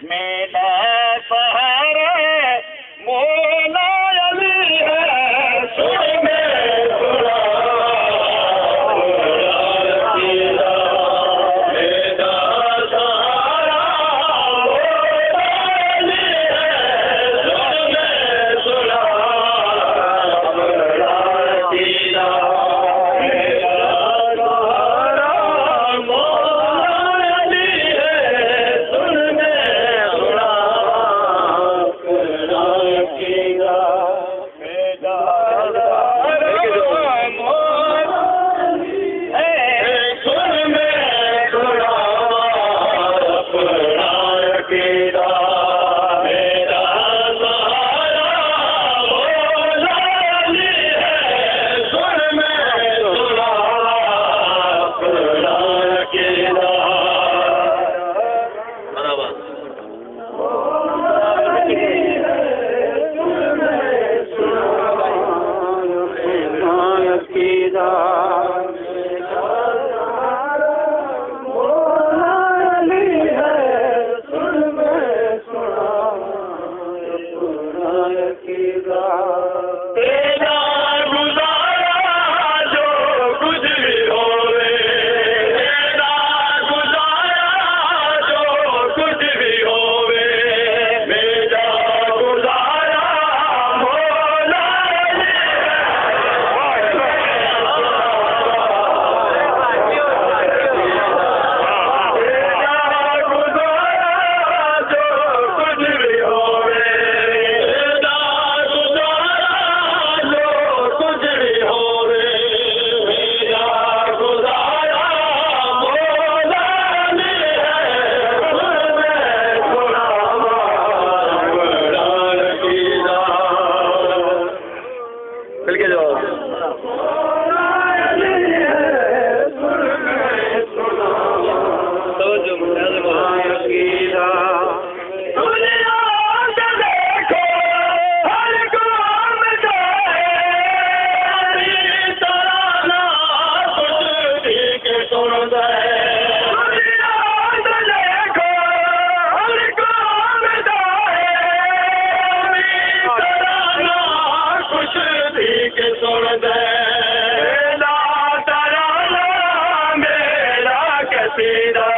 मेरा सहारा मौला अली है, सुन में सुना अक़ीदा। मेरा सहारा मौला अली है, सुन में सुना अक़ीदा। मेरा सहारा मौला अली है, सुन में सुना अक़ीदा। मेरा सहारा मौला अली है, सुन में सुना अक़ीदा। मेरा सहारा मौला अली है, सुन में सुना अक़ीदा। तेरा गुज़ारा जो कुछ भी होवे, तेरा गुज़ारा जो कुछ भी होवे, मेरा गुज़ारा मौला अली है। तेरा गुज़ारा जो कुछ भी होवे, तेरा गुज़ारा जो कुछ भी होवे, मेरा गुज़ारा मौला अली है, सुन में सुना अक़ीदा। मिल के जाओ। मौला अली है, सुन में सुना अक़ीदा। दुनिया से देखो हर कौम जाए, अपनी तराना कुछ भी के सुन जाए। दुनिया से देखो हर कौम जाए, अपनी तराना कुछ भी के सुन जाए। मेरा तराना मेरा क़सीदा।